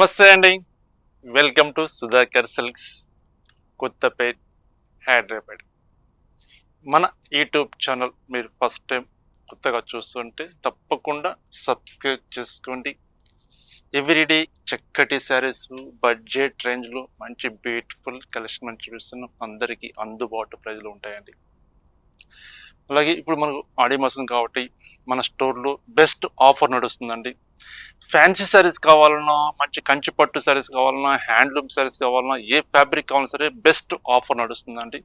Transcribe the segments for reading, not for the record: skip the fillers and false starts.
నమస్తే అండి. Welcome to Sudhakar silks, Kothapet, Hyderabad. మన యూట్యూబ్ ఛానల్ మీరు ఫస్ట్ టైం కొత్తగా చూస్తుంటే తప్పకుండా సబ్స్క్రైబ్ చేసుకోండి. ఎవ్రీడే చక్కటి శారీస్ బడ్జెట్ రేంజ్లో మంచి బ్యూటిఫుల్ కలెక్షన్ మనం చూస్తున్నాం. అందరికీ అందుబాటు ప్రైజ్లో ఉంటాయండి. అలాగే ఇప్పుడు మనకు ఆడి మాసం కాబట్టి మన స్టోర్లో బెస్ట్ ఆఫర్ నడుస్తుందండి. ఫ్యాన్సీ శారీస్ కావాలన్నా, మంచి కంచి పట్టు శారీస్ కావాలన్నా, హ్యాండ్లూమ్ శారీస్ కావాలన్నా, ఏ ఫ్యాబ్రిక్ కావాలన్నా సరే బెస్ట్ ఆఫర్ నడుస్తుందండి.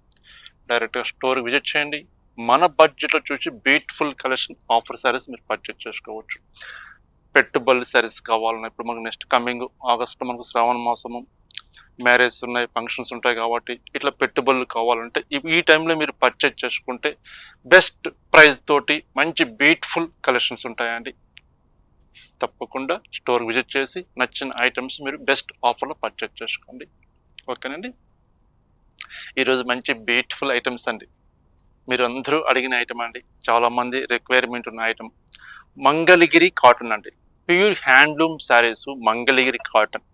డైరెక్ట్గా స్టోర్కి విజిట్ చేయండి. మన బడ్జెట్లో చూసి బ్యూటిఫుల్ కలెక్షన్ ఆఫర్ శారీస్ మీరు పర్చేజ్ చేసుకోవచ్చు. పెట్టుబడుల శారీస్ కావాలన్నా, ఇప్పుడు మనకు నెక్స్ట్ కమింగ్ ఆగస్టు మనకు శ్రావణ మాసము, మ్యారేజ్ ఉన్నాయి, ఫంక్షన్స్ ఉంటాయి కాబట్టి ఇట్లా పెట్టుబడులు కావాలంటే ఈ టైంలో మీరు పర్చేజ్ చేసుకుంటే బెస్ట్ ప్రైస్ తోటి మంచి బ్యూటిఫుల్ కలెక్షన్స్ ఉంటాయండి. తప్పకుండా స్టోర్ విజిట్ చేసి నచ్చిన ఐటమ్స్ మీరు బెస్ట్ ఆఫర్లో పర్చేజ్ చేసుకోండి. ఓకేనండి. ఈరోజు మంచి బ్యూటిఫుల్ ఐటమ్స్ అండి. మీరు అందరూ అడిగిన ఐటమ్ అండి, చాలామంది రిక్వైర్మెంట్ ఉన్న ఐటమ్ మంగళగిరి కాటన్ అండి. Pure handloom saris Mangalagiri cotton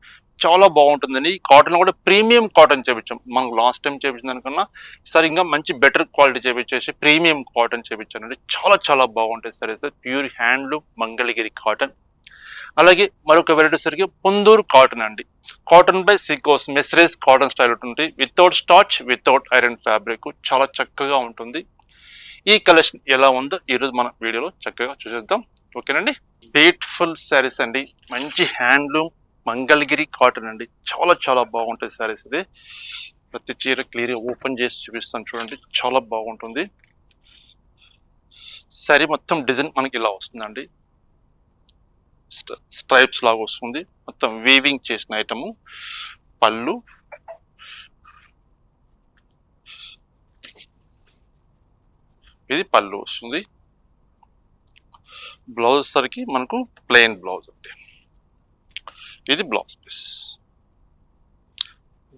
చాలా బాగుంటుందండి. ఈ కాటన్ కూడా ప్రీమియం కాటన్ చేపించాం. మనకు లాస్ట్ టైం చేపించిన దానికన్నా ఈసారి ఇంకా మంచి బెటర్ క్వాలిటీ చేపించేసి ప్రీమియం కాటన్ చేపించానండి. చాలా చాలా బాగుంటాయి saris. Pure handloom Mangalagiri cotton. అలాగే మరొక వెరైటీ సరికి పొందూరు కాటన్ అండి. కాటన్ బై సికోస్ మెస్రేజ్ కాటన్ స్టైల్ ఉంటుంది. Without starch, without iron fabric చాలా చక్కగా ఉంటుంది. ఈ కలెక్షన్ ఎలా ఉందో ఈరోజు మన వీడియోలో చక్కగా చూసేద్దాం. ఓకేనండి. బ్యూటిఫుల్ శారీస్ అండి. మంచి హ్యాండ్లూమ్ మంగళగిరి కాటన్ అండి. చాలా చాలా బాగుంటుంది శారీస్. ఇది ప్రతి చీర క్లియర్గా ఓపెన్ చేసి చూపిస్తాను చూడండి. చాలా బాగుంటుంది. శారీ మొత్తం డిజైన్ మనకి ఇలా వస్తుందండి. స్ట్రైప్స్ లాగా వస్తుంది. మొత్తం వీవింగ్ చేసిన ఐటము. పళ్ళు, ఇది పళ్ళు వస్తుంది. బ్లౌజ్ సరికి మనకు ప్లెయిన్ బ్లౌజ్ అండి. ఇది బ్లౌజ్ పీస్.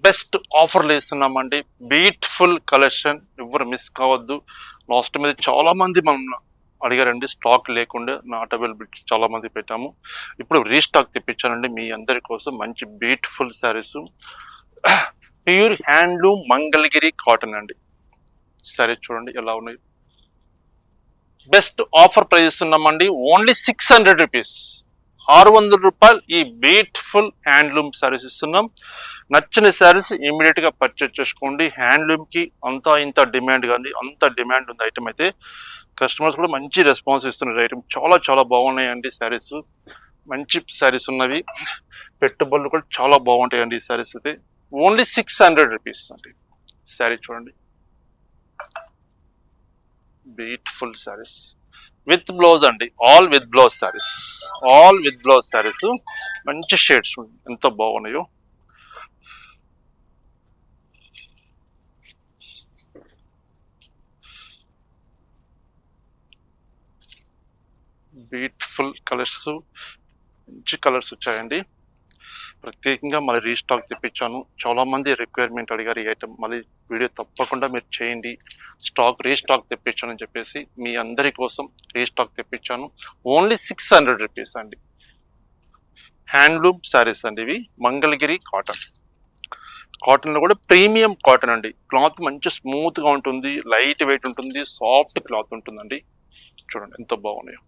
బెస్ట్ ఆఫర్లు ఇస్తున్నామండి. బ్యూటిఫుల్ కలెక్షన్, ఎవరు మిస్ కావద్దు. లాస్ట్ మీద చాలా మంది మనం అడిగారండి, స్టాక్ లేకుండా నాట్ అవైలబిలిటీ చాలా మంది పెట్టాము. ఇప్పుడు రీస్టాక్ తెప్పించానండి మీ అందరి కోసం. మంచి beautiful saris, pure handloom Mangalagiri cotton అండి. శారీ చూడండి ఎలా ఉన్నాయి. బెస్ట్ ఆఫర్ ప్రైస్ ఇస్తున్నామండి. ఓన్లీ 600 రూపీస్, 600 రూపాయలు ఈ బ్యూటిఫుల్ హ్యాండ్లూమ్ శారీస్ ఇస్తున్నాం. నచ్చిన శారీస్ ఇమీడియట్గా పర్చేజ్ చేసుకోండి. హ్యాండ్లూమ్కి అంతా ఇంత డిమాండ్ కానీ అంత డిమాండ్ ఉంది ఐటమ్. అయితే కస్టమర్స్ కూడా మంచి రెస్పాన్స్ ఇస్తున్నారు. ఐటమ్ చాలా చాలా బాగున్నాయండి. శారీస్ మంచి శారీస్ ఉన్నవి. పెట్టుబడులు కూడా చాలా బాగుంటాయండి ఈ శారీస్. అయితే ఓన్లీ 600 రూపీస్ అండి. శారీ చూడండి. బ్యూటిఫుల్ శారీస్ విత్ బ్లౌజ్ అండి. All with blouse saris, all with blouse saris. మంచి షేడ్స్ ఎంత బాగున్నాయో. బ్యూటిఫుల్ కలర్స్, మంచి కలర్స్ వచ్చాయండి. ప్రత్యేకంగా మళ్ళీ రీస్టాక్ తెప్పించాను. చాలామంది రిక్వైర్మెంట్ అడిగారు ఈ ఐటమ్. మళ్ళీ వీడియో తప్పకుండా మీరు చేయండి. స్టాక్ రీస్టాక్ తెప్పించానని చెప్పేసి మీ అందరి కోసం రీస్టాక్ తెప్పించాను. ఓన్లీ 600 రూపీస్ అండి. హ్యాండ్లూమ్ శారీస్ అండి ఇవి. మంగళగిరి కాటన్. కాటన్లో కూడా ప్రీమియం కాటన్ అండి. క్లాత్ మంచి స్మూత్గా ఉంటుంది, లైట్ వెయిట్ ఉంటుంది, సాఫ్ట్ క్లాత్ ఉంటుందండి. చూడండి ఎంత బాగున్నాయో.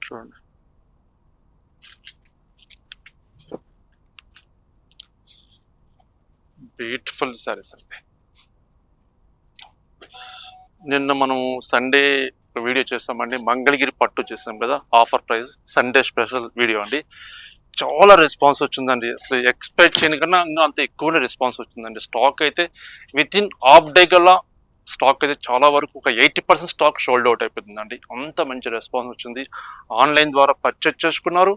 చూడండి బ్యూటిఫుల్ శారీస్ అండి. నిన్న మనం సండే వీడియో చేస్తామండి, మంగళగిరి పట్టు చేస్తాం కదా, offer price Sunday special video అండి. చాలా రెస్పాన్స్ వచ్చిందండి. అసలు ఎక్స్పెక్ట్ చేయని కన్నా ఇంకా అంత ఎక్కువనే రెస్పాన్స్ వచ్చిందండి. స్టాక్ అయితే విత్ ఇన్ హాఫ్ డే కల్లా స్టాక్ అయితే చాలా వరకు ఒక 80% స్టాక్ షోల్డ్ అవుట్ అయిపోతుందండి. అంత మంచి రెస్పాన్స్ వచ్చింది. ఆన్లైన్ ద్వారా పర్చేజ్ చేసుకున్నారు,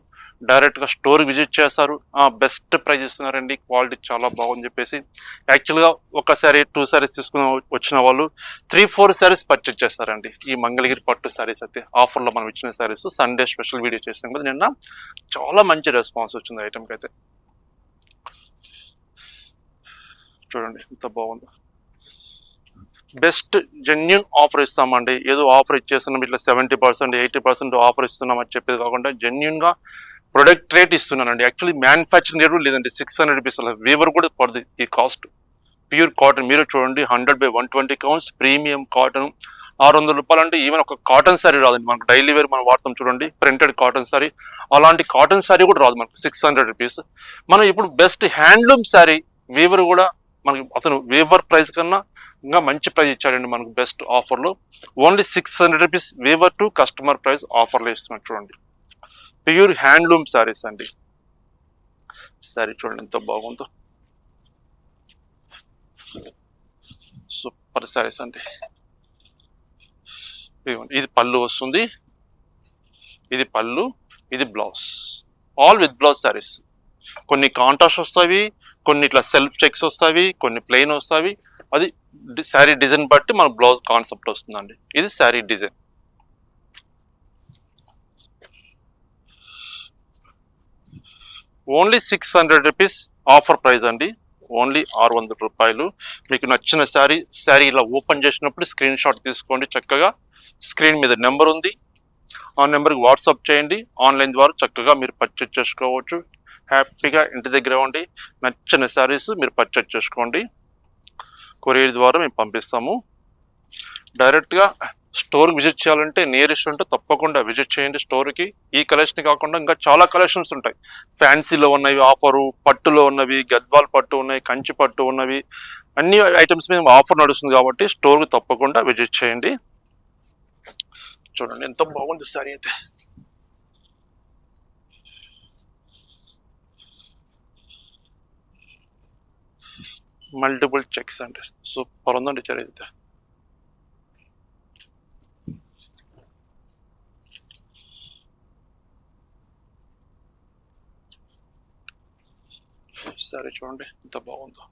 డైరెక్ట్గా స్టోర్ విజిట్ చేస్తారు, బెస్ట్ ప్రైస్ ఇస్తున్నారండి, క్వాలిటీ చాలా బాగుంది చెప్పేసి. యాక్చువల్గా ఒక శారీ 2 శారీస్ తీసుకుని వచ్చిన వాళ్ళు 3-4 శారీస్ పర్చేజ్ చేస్తారండి. ఈ మంగళగిరి పట్టు శారీస్ అయితే ఆఫర్లో మనం ఇచ్చిన శారీస్ సండే స్పెషల్ వీడియో చేసాం కదా నిన్న. చాలా మంచి రెస్పాన్స్ వచ్చింది ఐటమ్కి అయితే. చూడండి ఎంత బాగుందో. బెస్ట్ జెన్యున్ ఆఫర్ ఇస్తామండి. ఏదో ఆఫర్ ఇచ్చేస్తున్నాం ఇట్లా 70% 80% ఆఫర్ ఇస్తున్నాం అని చెప్పేది కాకుండా జెన్యున్గా ప్రొడక్ట్ రేట్ ఇస్తున్నానండి. యాక్చువల్లీ మ్యానుఫ్యాక్చరింగ్ రేట్ లేదండి, 600 రూపీస్. అలా వీవర్ కూడా పడుతుంది ఈ కాస్ట్. ప్యూర్ కాటన్ మీరు చూడండి, 100/120 కౌంట్స్ ప్రీమియం కాటన్. 600 రూపాయలు అంటే ఈవెన్ ఒక కాటన్ సారీ రాదండి మనకు. డైలీ వేర్ మనం వాడతాం చూడండి, ప్రింటెడ్ కాటన్ సారీ, అలాంటి కాటన్ సారీ కూడా రాదు మనకు 600 రూపీస్. మనం ఇప్పుడు బెస్ట్ హ్యాండ్లూమ్ సారీ వీవర్ కూడా మనకి అతను వీవర్ ప్రైస్ కన్నా ఇంకా మంచి ప్రైస్ ఇచ్చాడండి మనకు బెస్ట్ ఆఫర్లో. Only 600 rupees weaver to customer price ఆఫర్లో ఇస్తున్నాడు చూడండి. ప్యూర్ హ్యాండ్లూమ్ సారీస్ అండి. సారీ చూడండి ఎంత బాగుందో, సూపర్ సారీస్ అండి. ఇది పళ్ళు వస్తుంది, ఇది పళ్ళు, ఇది blouse, all with blouse saris. కొన్ని కాంట్రాస్ట్ వస్తాయి, కొన్ని ఇట్లా సెల్ఫ్ చెక్స్ వస్తాయి, కొన్ని ప్లెయిన్ వస్తాయి. అది శారీ డిజైన్ బట్టి మన బ్లౌజ్ కాన్సెప్ట్ వస్తుందండి. ఇది sari design. Only 600 rupees offer price అండి. ఓన్లీ 600 రూపాయలు. మీకు నచ్చిన శారీ ఇలా ఓపెన్ చేసినప్పుడు స్క్రీన్ షాట్ తీసుకోండి. చక్కగా స్క్రీన్ మీద నెంబర్ ఉంది, ఆ నెంబర్కి వాట్సాప్ చేయండి. ఆన్లైన్ ద్వారా చక్కగా మీరు పర్చేజ్ చేసుకోవచ్చు. హ్యాపీగా ఇంటి దగ్గర ఉండి నచ్చిన శారీస్ మీరు పర్చేజ్ చేసుకోండి. కొరియర్ ద్వారా మేము పంపిస్తాము. డైరెక్ట్గా స్టోర్కి విజిట్ చేయాలంటే నియరెస్ట్ ఉంటే తప్పకుండా విజిట్ చేయండి స్టోర్కి. ఈ కలెక్షన్ కాకుండా ఇంకా చాలా కలెక్షన్స్ ఉంటాయి. ఫ్యాన్సీలో ఉన్నవి ఆఫరు, పట్టులో ఉన్నవి, గద్వాల్ పట్టు ఉన్నాయి, కంచి పట్టు ఉన్నవి, అన్ని ఐటమ్స్ మీద ఆఫర్ నడుస్తుంది కాబట్టి స్టోర్కి తప్పకుండా విజిట్ చేయండి. చూడండి ఎంత బాగుంది సారీ అయితే. మల్టిపుల్ చెక్స్ అండి, సూపర్ ఉందండి సారీ అయితే. సరే చూడండి ఎంత బాగుందో.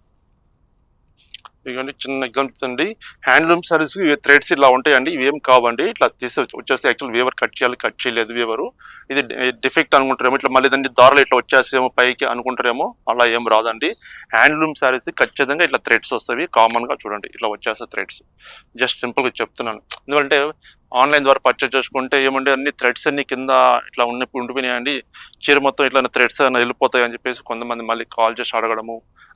ఇవన్నీ చిన్న ఎగ్జాంపుల్స్ అండి. హ్యాండ్లూమ్ సారీస్ థ్రెడ్స్ ఇలా ఉంటాయండి, ఇవేం కావండి. ఇట్లా తీసి వచ్చేస్తే యాక్చువల్ వీవర్ కట్ చేయాలి, కట్ చేయలేదు వీవరు. ఇది డిఫెక్ట్ అనుకుంటారేమో, ఇట్లా మళ్ళీ దాన్ని దారాలు ఇట్లా వచ్చేసేమో పైకి అనుకుంటారేమో, అలా ఏం రాదండి. హ్యాండ్లూమ్ సారీస్ ఖచ్చితంగా ఇట్లా థ్రెడ్స్ వస్తాయి కామన్గా. చూడండి ఇట్లా వచ్చేస్తాయి థ్రెడ్స్. జస్ట్ సింపుల్గా చెప్తున్నాను, ఎందుకంటే ఆన్లైన్ ద్వారా పర్చేజ్ చేసుకుంటే ఏమంటే అన్ని థ్రెడ్స్ అన్ని కింద ఇట్లా ఉండిపోయినాయండి, చీర మొత్తం ఇట్లా థ్రెడ్స్ అన్న వెళ్ళిపోతాయి అని చెప్పేసి కొంతమంది మళ్ళీ కాల్ చేసి అడగడము,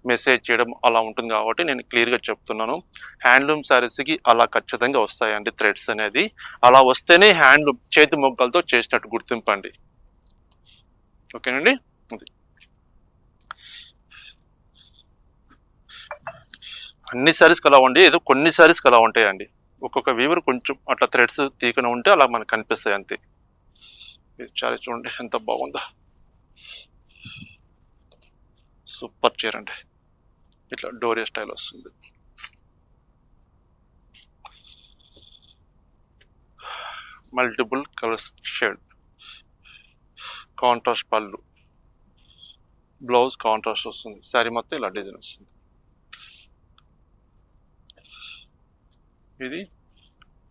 మెసేజ్ చేయడం అలా ఉంటుంది. కాబట్టి నేను క్లియర్గా చెప్తున్నాను, హ్యాండ్లూమ్ శారీస్కి అలా ఖచ్చితంగా వస్తాయండి థ్రెడ్స్ అనేది. అలా వస్తేనే హ్యాండ్లూమ్ చేతి మొగ్గలతో చేసినట్టు గుర్తింపండి. ఓకేనండి. అన్ని శారీస్కి అలా ఉండి, ఏదో కొన్ని శారీస్కి అలా ఉంటాయండి. ఒక్కొక్క వీవర్ కొంచెం అట్లా థ్రెడ్స్ తీకన ఉంటే అలా మనకు కనిపిస్తాయి అంతే. చాలా చూడండి ఎంత బాగుందో, సూపర్ చీర అండి. ఇట్లా డోరియా స్టైల్ వస్తుంది. మల్టిపుల్ కలర్స్ షేడ్, కాంట్రాస్ట్ పళ్ళు, బ్లౌజ్ కాంట్రాస్ట్ వస్తుంది, శారీ మొత్తం ఇలా డిజైన్ వస్తుంది. ఇది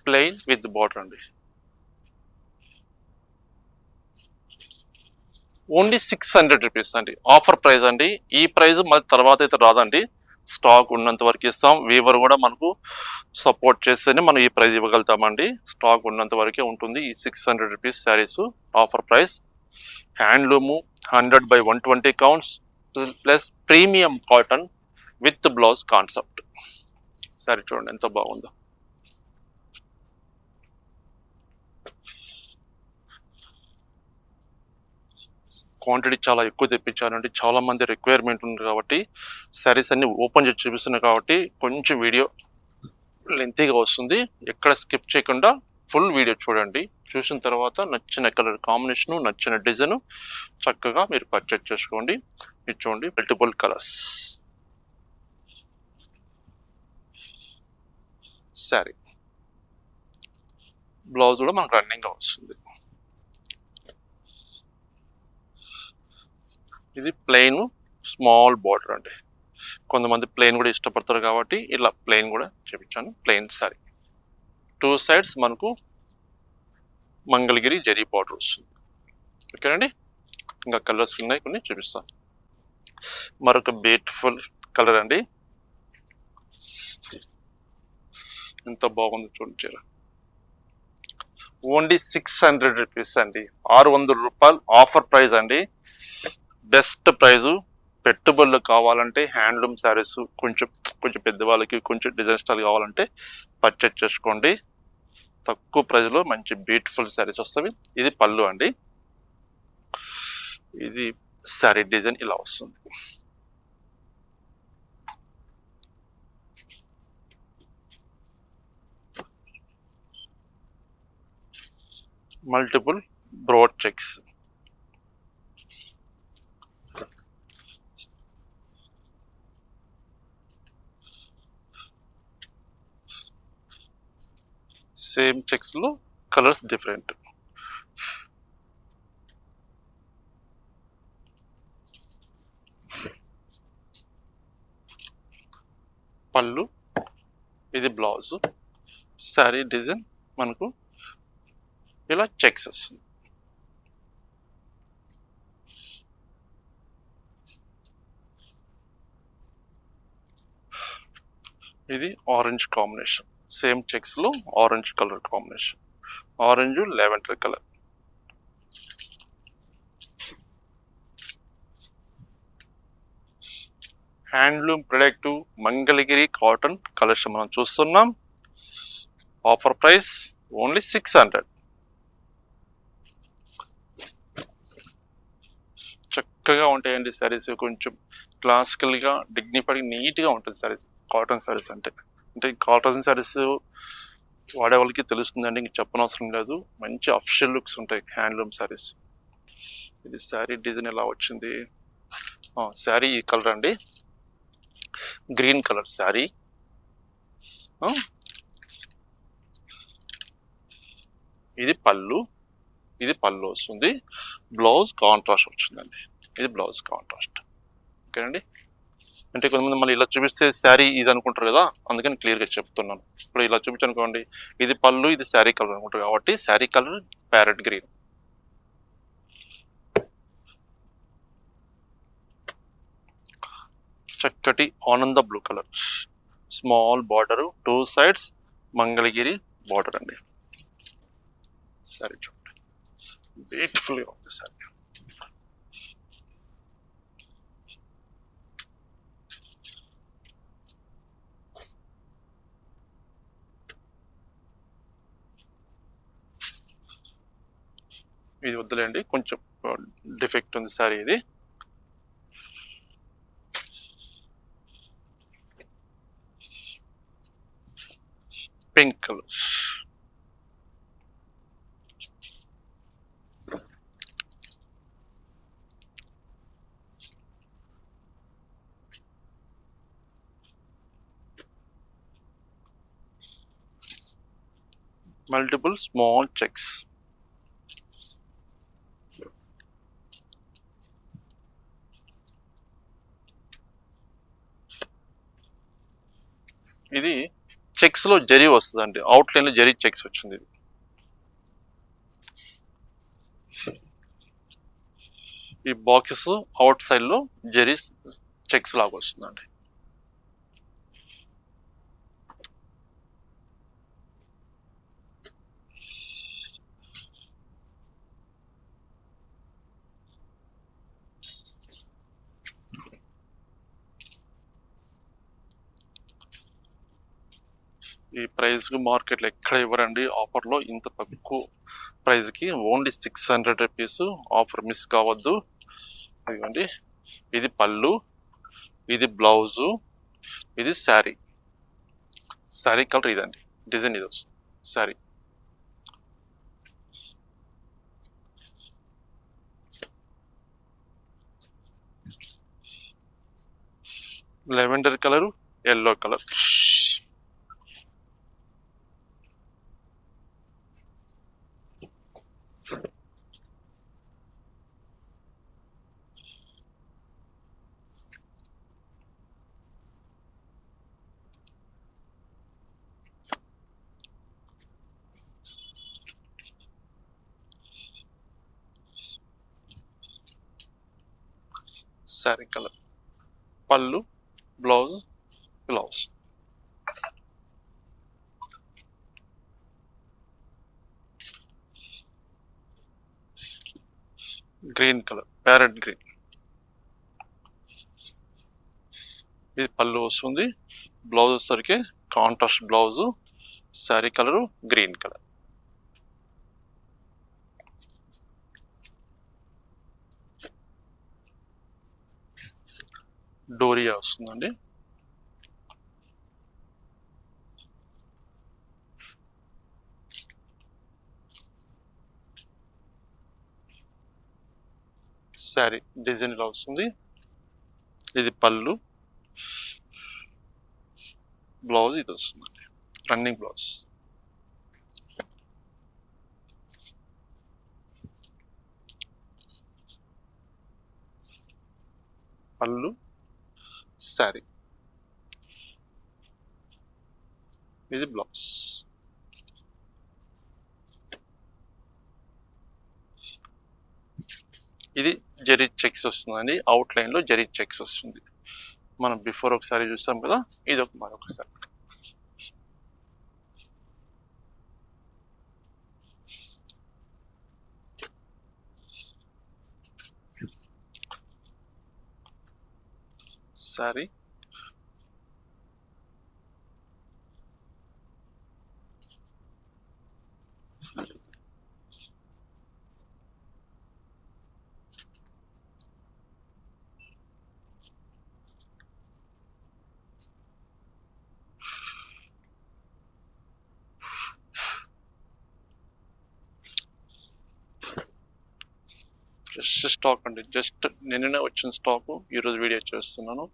ప్లెయిన్ విత్ బార్డర్ అండి. ఓన్లీ 600 రూపీస్ అండి, ఆఫర్ ప్రైస్ అండి. ఈ ప్రైస్ మళ్ళీ తర్వాత అయితే రాదండి, స్టాక్ ఉన్నంత వరకు ఇస్తాం. వీవర్ కూడా మనకు సపోర్ట్ చేస్తేనే మనం ఈ ప్రైస్ ఇవ్వగలుగుతామండి. స్టాక్ ఉన్నంత వరకే ఉంటుంది ఈ 600 rupees saris offer price. Handloom 100/120 counts plus premium cotton with blouse concept. Sari చూడండి ఎంత బాగుందో. క్వాంటిటీ చాలా ఎక్కువ తెప్పించానండి, చాలా మంది రిక్వైర్మెంట్ ఉంది కాబట్టి శారీస్ అన్ని ఓపెన్ చేసి చూపిస్తున్నాయి కాబట్టి కొంచెం వీడియో లెంతీగా వస్తుంది. ఎక్కడ స్కిప్ చేయకుండా ఫుల్ వీడియో చూడండి. చూసిన తర్వాత నచ్చిన కలర్ కాంబినేషను, నచ్చిన డిజైన్ చక్కగా మీరు పర్చేజ్ చేసుకోండి. ఇది చూడండి మల్టిపుల్ కలర్స్ శారీ. బ్లౌజ్ కూడా మనకు రన్నింగ్గా వస్తుంది. ఇది ప్లెయిన్ స్మాల్ బార్డర్ అండి, కొంతమంది ప్లెయిన్ కూడా ఇష్టపడతారు కాబట్టి ఇలా ప్లెయిన్ కూడా చూపించాను. ప్లెయిన్ సారీ, 2 సైడ్స్ మనకు మంగళగిరి జరీ బార్డర్ వస్తుంది. ఓకేనండి. ఇంకా కలర్స్ ఉన్నాయి, కొన్ని చూపిస్తాను. మరొక బ్యూటిఫుల్ కలర్ అండి, ఎంత బాగుంది చూడండి చీర. ఓన్లీ 600 రూపీస్ అండి. 600 రూపాయలు ఆఫర్ ప్రైస్ అండి. Best price. పెట్టుబడులు కావాలంటే హ్యాండ్లూమ్ శారీస్ కొంచెం కొంచెం పెద్దవాళ్ళకి కొంచెం డిజైన్ స్టైల్ కావాలంటే పర్చేజ్ చేసుకోండి. తక్కువ ప్రైజ్లో మంచి బ్యూటిఫుల్ శారీస్ వస్తాయి. ఇది పళ్ళు అండి. ఇది శారీ డిజైన్ ఇలా వస్తుంది. Multiple broad checks. Same checks లో కలర్స్ డిఫరెంట్. పళ్ళు, ఇది బ్లౌజ్. శారీ డిజైన్ మనకు ఇలా చెక్స్ వస్తుంది. ఇది ఆరెంజ్ కాంబినేషన్. సేమ్ చెక్స్ లో orange colour combination. Orange lavender colour. Handloom product Mangalagiri cotton collection మనం చూస్తున్నాం. Offer price only 600. చక్కగా ఉంటాయండి శారీస్. కొంచెం క్లాసికల్గా డిగ్నిఫైడ్ నీట్గా ఉంటుంది శారీస్. కాటన్ శారీస్ అంటే కాటన్ శారీస్ వాడే వాళ్ళకి తెలుస్తుందండి, ఇంక చెప్పనవసరం లేదు. మంచి అఫిషియల్ లుక్స్ ఉంటాయి హ్యాండ్లూమ్ శారీస్. ఇది శారీ డిజైన్ ఎలా వచ్చింది. శారీ ఈ కలర్ అండి, గ్రీన్ కలర్ శారీ. ఇది పళ్ళు, ఇది పళ్ళు వస్తుంది. బ్లౌజ్ కాంట్రాస్ట్ వచ్చిందండి. ఇది బ్లౌజ్ కాంట్రాస్ట్. ఓకేనండి. అంటే కొంతమంది మళ్ళీ ఇలా చూపిస్తే శారీ ఇది అనుకుంటారు కదా, అందుకని క్లియర్గా చెప్తున్నాను. ఇప్పుడు ఇలా చూపించనుకోండి, ఇది పళ్ళు, ఇది శారీ కలర్ అనుకుంటారు కాబట్టి శారీ కలర్ ప్యారెట్ గ్రీన్. చక్కటి ఆనంద blue colour. Small border, 2 sides Mangalagiri border అండి. శారీ చూడండి, బ్యూటిఫుల్గా ఉంది శారీ. ఇది వద్దులేండి, కొంచెం డిఫెక్ట్ ఉంది శారీ. ఇది pink colour. Multiple small checks. ఇది చెక్స్ లో జరీ వస్తుందండి, అవుట్ లైన్ లో జరీ చెక్స్ వచ్చింది. ఇది ఈ బాక్సెస్ అవుట్ సైడ్ లో జరీ చెక్స్ లాగా వస్తుందండి. ఈ ప్రైస్ మార్కెట్లో ఎక్కడ ఇవ్వరండి ఆఫర్లో. ఇంత తక్కువ ప్రైస్కి ఓన్లీ 600 రూపీస్. ఆఫర్ మిస్ కావద్దు. ఇదిగోండి, ఇది పళ్ళు, ఇది బ్లౌజు, ఇది శారీ. శారీ కలర్ ఇదండి, డిజైన్ ఇది వస్తుంది sari. Lavender colour, yellow colour. Sari colour, పళ్ళు, blouse. Green colour, parrot green. ఇది పళ్ళు వస్తుంది. బ్లౌజ్ వచ్చేసరికి contrast blouse, sari colour green colour. డోరియా వస్తుందండి. శారీ డిజైన్ ఇలా వస్తుంది. ఇది పళ్ళు, బ్లౌజ్ ఇది వస్తుందండి, రన్నింగ్ బ్లౌజ్. పళ్ళు, శారీ, ఇది బ్లౌజ్. ఇది జరీ చెక్స్ వస్తుందండి, అవుట్ లైన్ లో జరీ చెక్స్ వస్తుంది. మనం బిఫోర్ ఒకసారి చూసాం కదా, ఇది మరొకసారి. సారీ ఫ్రెష్ స్టాక్ అండి, జస్ట్ నిన్ననే వచ్చిన స్టాకు ఈరోజు వీడియో చేస్తున్నాను.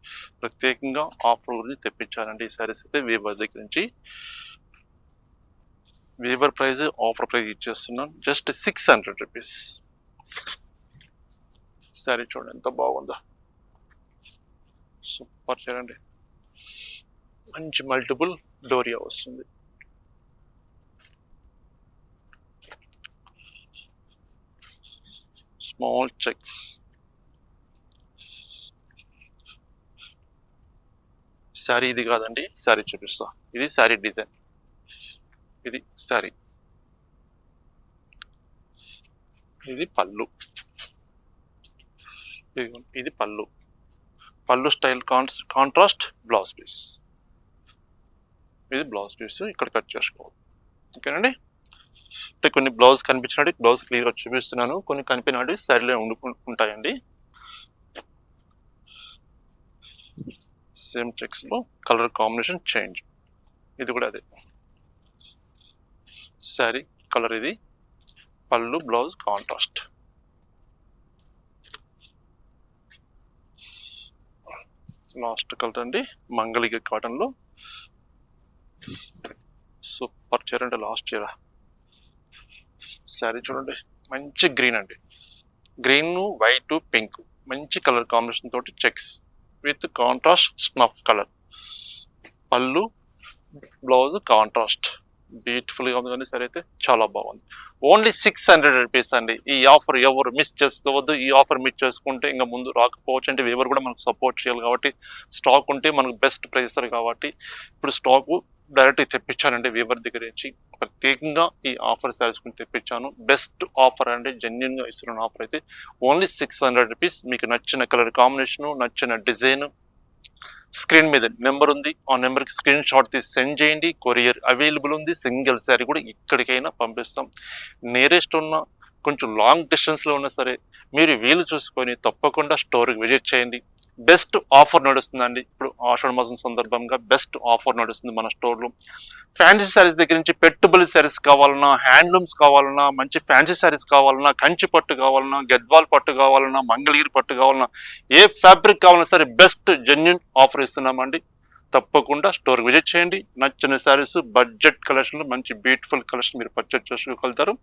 ప్రత్యేకంగా ఆఫర్ గురించి తెప్పించానండి ఈ సారీస్ అయితే వీవర్ దగ్గర నుంచి. వీవర్ ప్రైస్ ఆఫర్ ప్రైస్ ఇచ్చేస్తున్నాను, జస్ట్ 600 రూపీస్. సారీ చూడండి ఎంత బాగుందో, సూపర్. చూడండి మంచి మల్టిపుల్ డోరియా వస్తుంది. Small checks. శారీ ఇది కాదండి, శారీ చూపిస్తా. ఇది శారీ డిజైన్, ఇది శారీ, ఇది పళ్ళు, ఇది పళ్ళు. పళ్ళు స్టైల్ కాంట్రాస్ట్ బ్లౌజ్ పీస్, ఇది బ్లౌజ్ పీస్. ఇక్కడ కట్ చేసుకోవాలి, ఓకేనండి. అంటే కొన్ని బ్లౌజ్ కనిపించినట్టు బ్లౌజ్ క్లియర్గా చూపిస్తున్నాను, కొన్ని కనిపినట్టు శారీలో ఉంటాయండి. సేమ్ చెక్స్ లో కలర్ కాంబినేషన్ చేంజ్. ఇది కూడా అదే శారీ కలర్, ఇది పళ్ళు, బ్లౌజ్ కాంట్రాస్ట్. లాస్ట్ కలర్ అండి, మంగళగిరి కాటన్ లో సూపర్ చీర అంటే లాస్ట్ చీర. శారీ చూడండి మంచి గ్రీన్ అండి, గ్రీన్ వైట్ పింక్ మంచి కలర్ కాంబినేషన్ తోటి checks with contrast snuff colour. పళ్ళు, బ్లౌజ్ కాంట్రాస్ట్. బ్యూటిఫుల్ గా ఉంది కానీ సరే అయితే చాలా బాగుంది. ఓన్లీ 600 రూపీస్ అండి. ఈ ఆఫర్ ఎవరు మిస్ చేసుకోవద్దు. ఈ ఆఫర్ మిస్ చేసుకుంటే ఇంకా ముందు రాకపోవచ్చు. అంటే ఎవరు కూడా మనకు సపోర్ట్ చేయాలి కాబట్టి, స్టాక్ ఉంటే మనకు బెస్ట్ ప్రైస్ కాబట్టి ఇప్పుడు స్టాకు డైరెక్ట్ తెప్పించానండి వీవర్ దగ్గర నుంచి. ప్రత్యేకంగా ఈ ఆఫర్ సారీస్ని తెప్పించాను. బెస్ట్ ఆఫర్ అండి, జెన్యున్ గా ఇస్తున్న ఆఫర్ అయితే ఓన్లీ 600 రూపీస్. మీకు నచ్చిన కలర్ కాంబినేషన్, నచ్చిన డిజైన్, స్క్రీన్ మీద నెంబర్ ఉంది, ఆ నెంబర్కి స్క్రీన్ షాట్ తీసి సెండ్ చేయండి. కొరియర్ అవైలబుల్ ఉంది. సింగిల్ శారీ కూడా ఇక్కడికైనా పంపిస్తాం. నియరెస్ట్ ఉన్న కొంచెం లాంగ్ డిస్టెన్స్లో ఉన్నా సరే మీరు వీలు చూసుకొని తప్పకుండా స్టోర్కి విజిట్ చేయండి. బెస్ట్ ఆఫర్ నడుస్తుందండి. ఇప్పుడు ఆషాఢ మాసం సందర్భంగా బెస్ట్ ఆఫర్ నడుస్తుంది మన స్టోర్లో. ఫ్యాన్సీ శారీస్ దగ్గర నుంచి పెట్టుబడి శారీస్ కావాలన్నా, హ్యాండ్లూమ్స్ కావాలన్నా, మంచి ఫ్యాన్సీ శారీస్ కావాలన్నా, కంచి పట్టు కావాలన్నా, గద్వాల్ పట్టు కావాలన్నా, మంగళగిరి పట్టు కావాలన్నా, ఏ ఫ్యాబ్రిక్ కావాలన్నా సరే బెస్ట్ జెన్యున్ ఆఫర్ ఇస్తున్నామండి. తప్పకుండా స్టోర్ విజిట్ చేయండి. నచ్చిన శారీస్ బడ్జెట్ కలెక్షన్, మంచి బ్యూటిఫుల్ కలెక్షన్ మీరు పర్చేజ్ చేసుకోగలుగుతారు.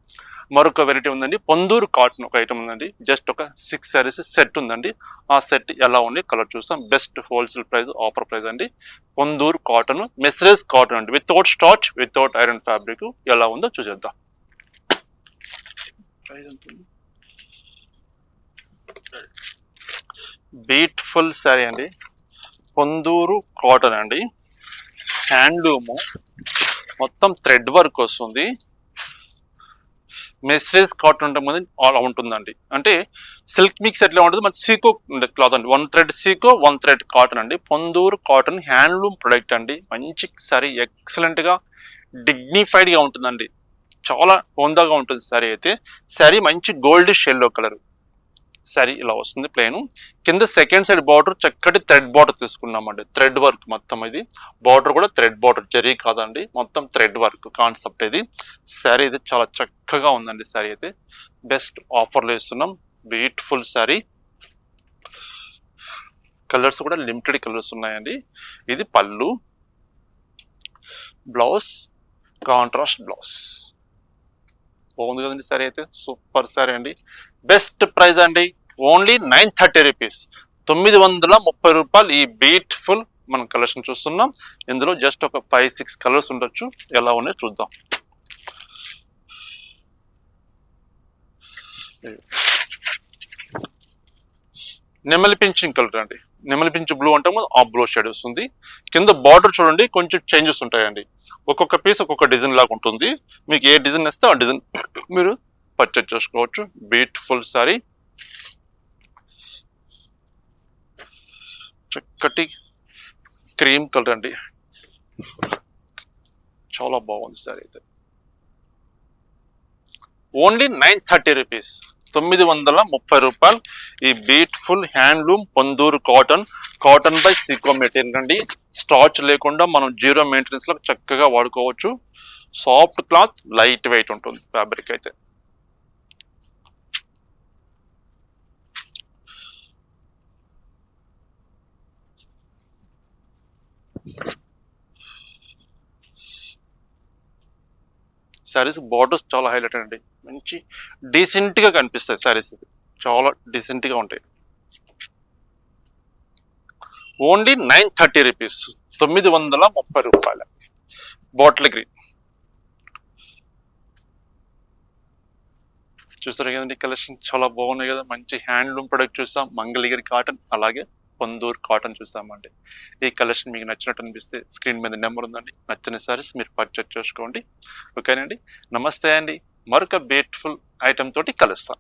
మరొక వెరైటీ ఉందండి, పొందూరు కాటన్ ఒక ఐటమ్ ఉందండి. జస్ట్ ఒక 6 శారీస్ సెట్ ఉందండి. ఆ సెట్ ఎలా ఉంది కలర్ చూస్తాం. Best wholesale price offer price అండి. పొందూరు కాటన్, మెస్రేజ్ కాటన్ అండి, without starch, without iron fabric. ఎలా ఉందో చూసేద్దాం. బ్యూటిఫుల్ శారీ అండి, పొందూరు కాటన్ అండి. హ్యాండ్లూము, మొత్తం థ్రెడ్ వర్క్ వస్తుంది. మెస్రేజ్ కాటన్ ఉండడం అనేది అలా ఉంటుందండి. అంటే సిల్క్ మిక్స్ ఎట్లా ఉంటుంది, మన సీకో క్లాత్ అండి, 1 థ్రెడ్ సీకో 1 థ్రెడ్ కాటన్ అండి, పొందూరు కాటన్ హ్యాండ్లూమ్ ప్రొడక్ట్ అండి. మంచి సారీ, ఎక్సలెంట్గా డిగ్నిఫైడ్గా ఉంటుందండి, చాలా హోందాగా ఉంటుంది సారీ అయితే. సారీ మంచి గోల్డిష్ ఎల్లో కలర్ సారీ ఇలా వస్తుంది ప్లేన్. కింద సెకండ్ సైడ్ బార్డర్ చక్కటి థ్రెడ్ బార్డర్ తీసుకున్నామండి, థ్రెడ్ వర్క్ మొత్తం. ఇది బార్డర్ కూడా థ్రెడ్ బార్డర్, జరీ కాదండి, మొత్తం థ్రెడ్ వర్క్ కాన్సెప్ట్ ఇది. శారీ అయితే చాలా చక్కగా ఉందండి. శారీ అయితే బెస్ట్ ఆఫర్లో ఇస్తున్నాం, బ్యూటిఫుల్ శారీ. కలర్స్ కూడా లిమిటెడ్ కలర్స్ ఉన్నాయండి. ఇది పళ్ళు, బ్లౌజ్ కాంట్రాస్ట్ బ్లౌజ్. బాగుంది కదండి శారీ అయితే, సూపర్ శారీ అండి. బెస్ట్ ప్రైస్ అండి, ఓన్లీ 930 రూపీస్, 930 రూపాయలు. ఈ బ్యూటిఫుల్ మనం కలెక్షన్ చూస్తున్నాం. ఇందులో జస్ట్ ఒక 5-6 కలర్స్ ఉండొచ్చు, ఎలా ఉన్నాయో చూద్దాం. నెమలి పింఛింగ్ కలర్ అండి, నెమలి పింఛు బ్లూ అంటే ఆ బ్లూ షేడ్ వస్తుంది. కింద బార్డర్ చూడండి, కొంచెం చేంజెస్ ఉంటాయండి, ఒక్కొక్క పీస్ ఒక్కొక్క డిజైన్ లాగా ఉంటుంది. మీకు ఏ డిజైన్ వస్తే ఆ డిజైన్ మీరు పర్చేజ్ చేసుకోవచ్చు. బ్యూటిఫుల్ సారీ, చక్కటి క్రీమ్ కలర్ అండి, చాలా బాగుంది సారీ అయితే. ఓన్లీ 930 రూపీస్, 930 రూపాయలు. ఈ beautiful handloom Ponduru cotton, cotton by సీకో మెటీరియల్ అండి. స్టార్చ్ లేకుండా మనం జీరో మెయింటెనెన్స్ లో చక్కగా వాడుకోవచ్చు. సాఫ్ట్ క్లాత్, లైట్ వెయిట్ ఉంటుంది ఫ్యాబ్రిక్ అయితే. శారీస్ బార్డర్స్ చాలా హైలైట్ అండి, మంచి డీసెంట్ గా కనిపిస్తాయి శారీస్, చాలా డీసెంట్ గా ఉంటాయి. ఓన్లీ 930 రూపీస్, 930 రూపాయలు. బాటిల్ గ్రీన్ చూసారు కదండి, కలెక్షన్ చాలా బాగున్నాయి కదా. మంచి హ్యాండ్లూమ్ ప్రొడక్ట్ చూసాం, మంగళగిరి కాటన్, అలాగే పొందూరు కాటన్ చూసామండి. ఈ కలెక్షన్ మీకు నచ్చినట్టు అనిపిస్తే స్క్రీన్ మీద నెంబర్ ఉందండి, నచ్చిన సారీస్ మీరు పర్చేజ్ చేసుకోండి. ఓకేనండి, నమస్తే అండి. మరొక బ్యూటిఫుల్ ఐటమ్ తోటి కలుస్తాం.